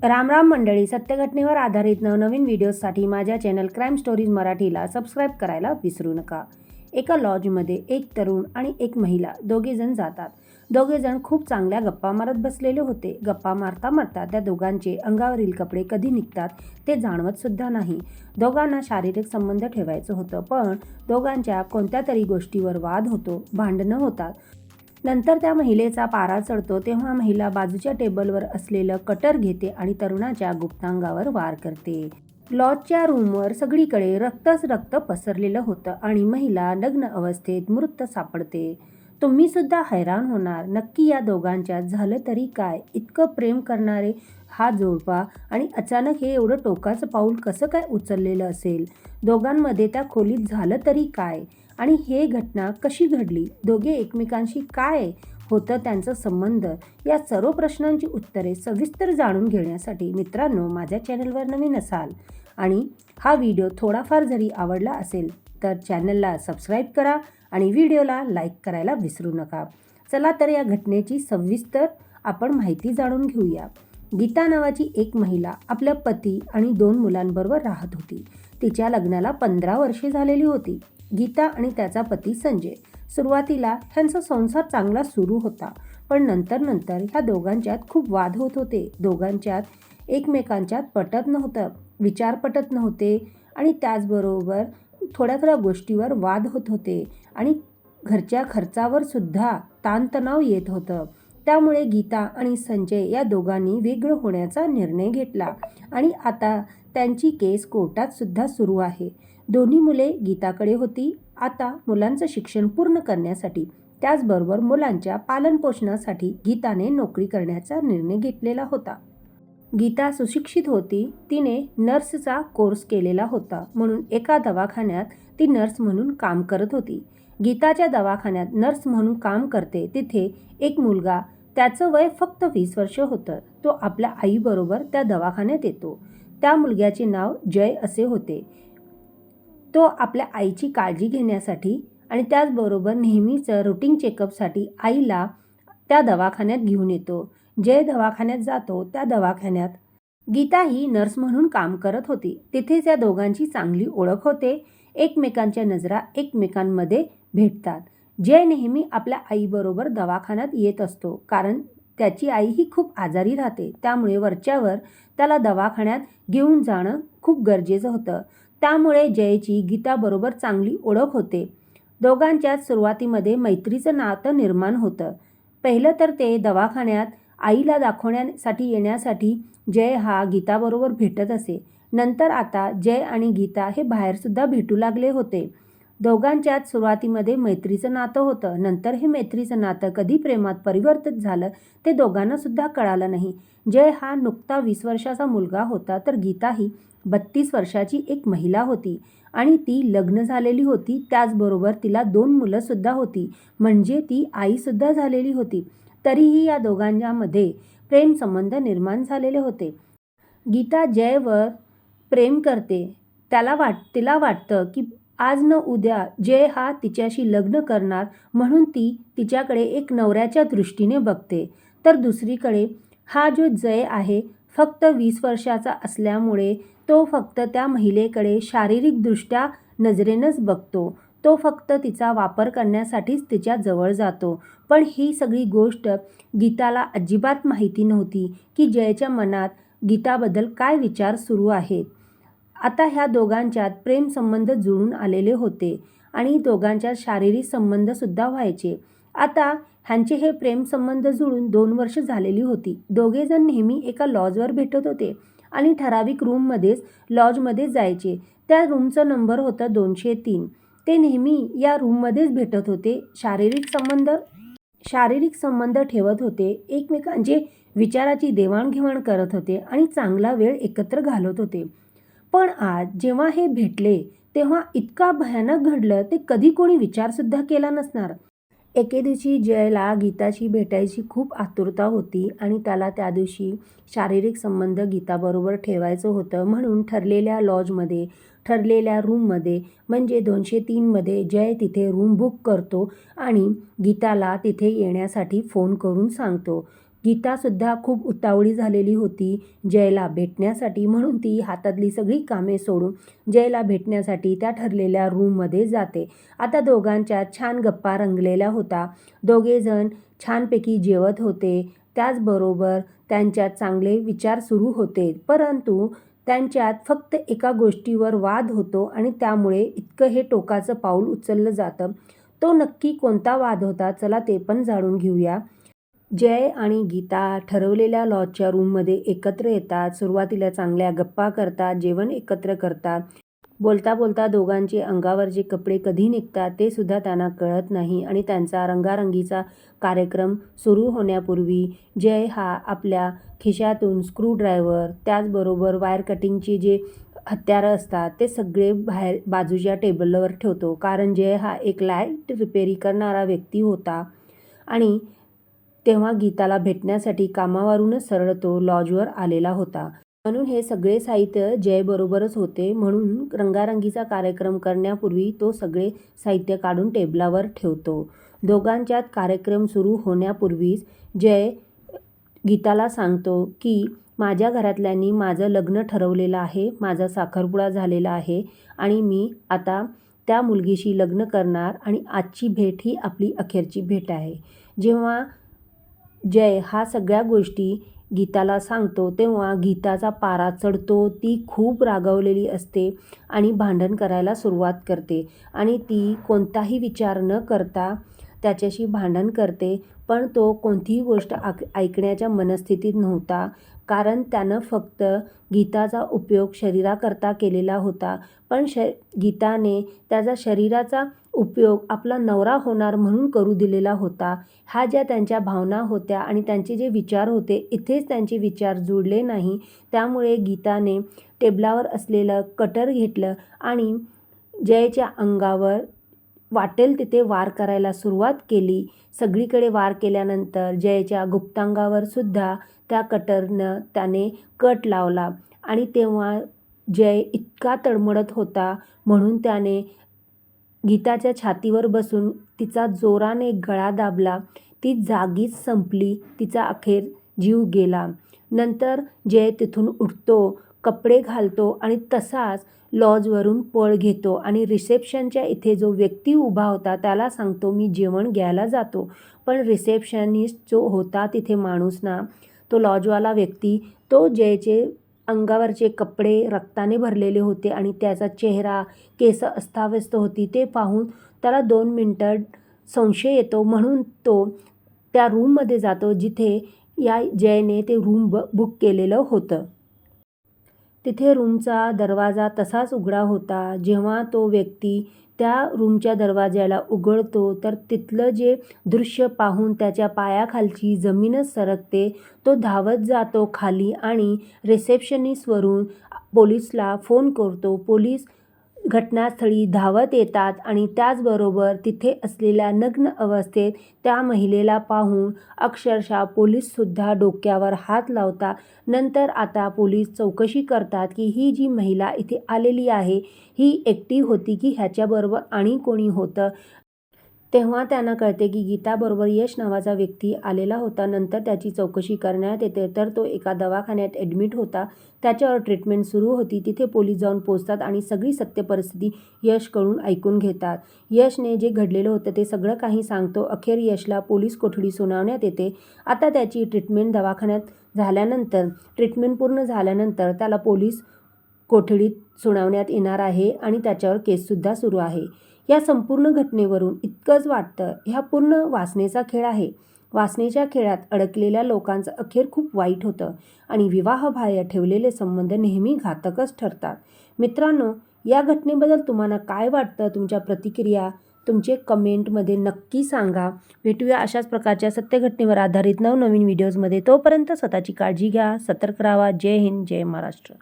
राम राम मंडळी, सत्यघटनेवर आधारित नवनवीन व्हिडिओजसाठी माझ्या चॅनल क्राईम स्टोरीज मराठीला सबस्क्राईब करायला विसरू नका. एका लॉजमध्ये एक तरुण आणि एक महिला दोघेजण जातात. दोघेजण खूप चांगल्या गप्पा मारत बसलेले होते. गप्पा मारता मारता त्या दोघांचे अंगावरील कपडे कधी निघतात ते जाणवत सुद्धा नाही. दोघांना शारीरिक संबंध ठेवायचं होतं, पण दोघांच्या कोणत्या तरी गोष्टीवर वाद होतो, भांडणं होतात. नंतर त्या महिलेचा पारा चढतो तेव्हा महिला बाजूच्या टेबलवर असलेलं कटर घेते आणि तरुणाच्या गुप्तांगावर वार करते. लॉजच्या रूमवर सगळीकडे रक्तच रक्त पसरलेलं होतं आणि महिला नग्न अवस्थेत मृत सापडते. तुम्ही सुद्धा हैराण होणार, नक्की या दोघांच्यात झालं तरी काय? इतकं प्रेम करणारे हा जोडपा आणि अचानक हे एवढं टोकाचं पाऊल कसं काय उचललेलं असेल? दोघांमध्ये त्या खोलीत झालं तरी काय? आणि हे घटना कशी घडली? दोघे एकमेकांशी काय होतं त्यांचा संबंध? या सर्व प्रश्नांची उत्तरे सविस्तर जाणून घेण्यासाठी मित्रांनो, माझ्या चॅनलवर नवीन असाल आणि हा व्हिडिओ थोडाफार जरी आवडला असेल तर चॅनलला सबस्क्राईब करा आणि व्हिडिओला लाईक करायला विसरू नका. चला तर या घटनेची सविस्तर आपण माहिती जाणून घेऊया. गीता नावाची एक महिला आपल्या पती आणि 2 मुलांबरोबर राहत होती. तिच्या लग्नाला 15 वर्षे झालेली होती. गीता आणि त्याचा पती संजय. सुरुवातीला ह्यांचा संसार चांगला सुरू होता, पण नंतर ह्या दोघांच्यात खूप वाद होत होते. दोघांच्यात एकमेकांच्यात पटत नव्हतं, विचार पटत नव्हते आणि त्याचबरोबर थोड्या गोष्टीवर वाद होत होते आणि घरच्या खर्चावर सुद्धा ताणतणाव येत होतं. त्यामुळे गीता आणि संजय या दोघांनी वेगळं होण्याचा निर्णय घेतला आणि आता त्यांची केस कोर्टात सुद्धा सुरू आहे. दोन्ही मुले गीताकडे होती. आता मुलांचं शिक्षण पूर्ण करण्यासाठी त्याचबरोबर मुलांच्या पालनपोषणासाठी गीताने नोकरी करण्याचा निर्णय घेतलेला होता. गीता सुशिक्षित होती. तिने नर्सचा कोर्स केलेला होता, म्हणून एका दवाखान्यात ती नर्स म्हणून काम करत होती. गीताच्या दवाखान्यात नर्स म्हणून काम करते तिथे एक मुलगा, त्याचं वय फक्त 20 वर्ष होतं. तो आपल्या आईबरोबर त्या दवाखान्यात येतो. त्या मुलग्याचे नाव जय असे होते. तो आपल्या आईची काळजी घेण्यासाठी आणि त्याचबरोबर नेहमीच रुटीन चेकअपसाठी आईला त्या दवाखान्यात घेऊन येतो. जय दवाखान्यात जातो. त्या दवाखान्यात गीता ही नर्स म्हणून काम करत होती. तिथेच या दोघांची चांगली ओळख होते. एकमेकांच्या नजरा एकमेकांमध्ये भेटतात. जय नेहमी आपल्या आईबरोबर दवाखान्यात येत असतो, कारण त्याची आई ही खूप आजारी राहते. त्यामुळे वरच्यावर त्याला दवाखान्यात घेऊन जाणं खूप गरजेचं होतं. त्यामुळे जयची गीताबरोबर चांगली ओळख होते. दोघांच्यात सुरुवातीमध्ये मैत्रीचं नातं निर्माण होतं. पहिलं तर ते दवाखान्यात आईला दाखवण्यासाठी येण्यासाठी जय हा गीताबरोबर भेटत असे. नंतर आता जय आणि गीता हे बाहेरसुद्धा भेटू लागले होते. दोघांच्यात सुरुवातीमध्ये मैत्रीचं नातं होतं. नंतर हे मैत्रीचं नातं कधी प्रेमात परिवर्तित झालं ते दोघांना सुद्धा कळालं नाही. जय हा नुकता 20 वर्षाचा मुलगा होता, तर गीता ही 32 वर्षाची एक महिला होती आणि ती लग्न झालेली होती. त्याचबरोबर तिला 2 मुलंसुद्धा होती, म्हणजे ती आईसुद्धा झालेली होती. तरीही या दोघांच्यामध्ये प्रेम संबंध निर्माण झालेले होते. गीता जयवर प्रेम करते. तिला वाटतं की आज न उद्या जय हा तिच्याशी लग्न करणार, म्हणून ती तिच्याकडे एक नवऱ्याच्या दृष्टीने बघते. तर दुसरीकडे हा जो जय आहे फक्त 20 वर्षाचा असल्यामुळे तो फक्त त्या महिलेकडे शारीरिकदृष्ट्या नजरेनंच बघतो. तो फक्त तिचा वापर करण्यासाठीच तिच्या जवळ जातो. पण ही सगळी गोष्ट गीताला अजिबात माहिती नव्हती की जयच्या मनात गीताबद्दल काय विचार सुरू आहेत. आता ह्या दोघांच्यात प्रेम संबंध जुळून आलेले होते आणि दोघांच्यात शारीरिक संबंधसुद्धा व्हायचे. आता ह्यांचे हे प्रेम संबंध जुळून 2 वर्ष झालेली होती. दोघेजण नेहमी एका लॉजवर भेटत होते आणि ठराविक रूममध्येच लॉजमध्ये जायचे. त्या रूमचा नंबर होता 203. ते नेहमी या रूममध्येच भेटत होते. शारीरिक संबंध ठेवत होते. एकमेकांचे विचाराची देवाणघेवाण करत होते आणि चांगला वेळ एकत्र घालवत होते. पण आज जेव्हा हे भेटले तेव्हा इतका भयानक घडलं ते कधी कोणी विचारसुद्धा केला नसणार. एके दिवशी जयला गीताशी भेटायची खूप आतुरता होती आणि त्याला त्या दिवशी शारीरिक संबंध गीताबरोबर ठेवायचं होतं, म्हणून ठरलेल्या लॉजमध्ये ठरलेल्या रूममध्ये म्हणजे 203मध्ये जय तिथे रूम बुक करतो आणि गीताला तिथे येण्यासाठी फोन करून सांगतो. गीतासुद्धा खूप उतावळी झालेली होती जयला भेटण्यासाठी, म्हणून ती हातातली सगळी कामे सोडून जयला भेटण्यासाठी त्या ठरलेल्या रूममध्ये जाते. आता दोघांच्या छान गप्पा रंगलेल्या होता. दोघेजण छानपैकी जेवत होते. त्याचबरोबर त्यांच्यात चांगले विचार सुरू होते, परंतु त्यांच्यात फक्त एका गोष्टीवर वाद होतो आणि त्यामुळे इतकं हे टोकाचं पाऊल उचललं जातं. तो नक्की कोणता वाद होता, चला ते पण जाणून घेऊया. जय आणि गीता ठरवलेल्या लॉजच्या रूममध्ये एकत्र येतात. सुरुवातीला चांगल्या गप्पा करतात, जेवण एकत्र करतात. बोलता बोलता दोघांचे अंगावरचे कपडे कधी निघतात ते सुद्धा त्यांना कळत नाही आणि त्यांचा रंगारंगीचा कार्यक्रम सुरू होण्यापूर्वी जय हा आपल्या खिशातून स्क्रूड्रायव्हर, त्याचबरोबर वायर कटिंगचे जे हत्यारं असतात ते सगळे बाहेर बाजूच्या टेबलवर ठेवतो, कारण जय हा एक लाईट रिपेरी करणारा व्यक्ती होता आणि तेव्हा गीताला भेटण्यासाठी कामावरूनच सरळ तो लॉजवर आलेला होता. म्हणून हे सगळे साहित्य जयबरोबरच होते, म्हणून रंगारंगीचा कार्यक्रम करण्यापूर्वी तो सगळे साहित्य काढून टेबलावर ठेवतो. दोघांच्यात कार्यक्रम सुरू होण्यापूर्वीच जय गीताला सांगतो की माझ्या घरातल्यांनी माझं लग्न ठरवलेलं आहे, माझा साखरपुडा झालेला आहे आणि मी आता त्या मुलगीशी लग्न करणार आणि आजची भेट ही आपली अखेरची भेट आहे. जेव्हा जय हा सगळ्या गोष्टी गीताला सांगतो तेव्हा गीताचा पारा चढतो. ती खूप रागावलेली असते आणि भांडण करायला सुरुवात करते आणि ती कोणताही विचार न करता त्याच्याशी भांडण करते, पण तो कोणतीही गोष्ट ऐकण्याच्या मनस्थितीत नव्हता, कारण त्यानं फक्त गीताचा उपयोग शरीराकरता केलेला होता. पण गीताने त्याचा शरीराचा उपयोग आपला नवरा होणार म्हणून करू दिलेला होता. ह्या ज्या त्यांच्या भावना होत्या आणि त्यांचे जे विचार होते, इथेच त्यांचे विचार जुळले नाही. त्यामुळे गीताने टेबलावर असलेलं कटर घेतलं आणि जयच्या अंगावर वाटेल तिथे वार करायला सुरुवात केली. सगळीकडे वार केल्यानंतर जयच्या गुप्तांगावर सुद्धा त्या कटरनं त्याने कट लावला आणि तेव्हा जय इतका तडमडत होता, म्हणून त्याने गीताच्या छातीवर बसून तिचा जोराने गळा दाबला. ती जागीच संपली, तिचा अखेर जीव गेला. नंतर जय तिथून उठतो, कपडे घालतो आणि तसाच लॉजवरून पळ घेतो आणि रिसेप्शनच्या इथे जो व्यक्ती उभा होता त्याला सांगतो मी जेवण घ्यायला जातो. पण रिसेप्शनिस्ट जो होता तिथे माणूस ना, तो लॉजवाला व्यक्ती, तो जयचे अंगावरचे कपडे रक्ताने भरलेले होते आणि त्याचा चेहरा, केस अस्ताव्यस्त होती, ते पाहून त्याला 2 मिनिटं संशय येतो, म्हणून तो त्या रूममध्ये जातो जिथे या जयने ते रूम बुक केलेलं होतं. तिथे रूमचा दरवाजा तसाच उघडा होता. जेव्हा तो व्यक्ती त्या रूमच्या दरवाजाला उघडतो तर तिथलं जे दृश्य पाहून त्याच्या पायाखालची जमीनच सरकते. तो धावत जातो खाली आणि रिसेप्शनिस्टवरून पोलिसला फोन करतो. पोलीस घटनास्थळी धावत येतात आणि त्याचबरोबर तिथे असलेल्या नग्न अवस्थेत त्या महिलेला पाहून अक्षरशः पोलीससुद्धा डोक्यावर हात लावतात. नंतर आता पोलीस चौकशी करतात की ही जी महिला इथे आलेली आहे ही एकटी होती की ह्याच्याबरोबर आणि कोणी होतं. तेव्हा त्यांना कळते की गीताबरोबर यश नावाचा व्यक्ती आलेला होता. नंतर त्याची चौकशी करण्यात येते तर तो एका दवाखान्यात ॲडमिट होता. त्याच्यावर ट्रीटमेंट सुरू होती. तिथे पोलीस जाऊन पोचतात आणि सगळी सत्य परिस्थिती यशकडून ऐकून घेतात. यशने जे घडलेलं होतं ते सगळं काही सांगतो. अखेर यशला पोलीस कोठडी सुनावण्यात येते. आता त्याची ट्रीटमेंट दवाखान्यात झाल्यानंतर, ट्रीटमेंट पूर्ण झाल्यानंतर त्याला पोलीस कोठडीत सुनावण्यात येणार आहे आणि त्याच्यावर केससुद्धा सुरू आहे. या संपूर्ण घटनेवरून इतकंच वाटतं, ह्या पूर्ण वासनेचा खेळ आहे. वासनेच्या खेळात अडकलेल्या लोकांचं अखेर खूप वाईट होतं आणि विवाहबाह्य ठेवलेले संबंध नेहमी घातकच ठरतात. मित्रांनो, या घटनेबद्दल तुम्हाला काय वाटतं? तुमच्या प्रतिक्रिया तुमचे कमेंटमध्ये नक्की सांगा. भेटूया अशाच प्रकारच्या सत्य घटनेवर आधारित नवनवीन व्हिडिओजमध्ये. तोपर्यंत स्वतःची काळजी घ्या, सतर्क राहा. जय हिंद, जय महाराष्ट्र.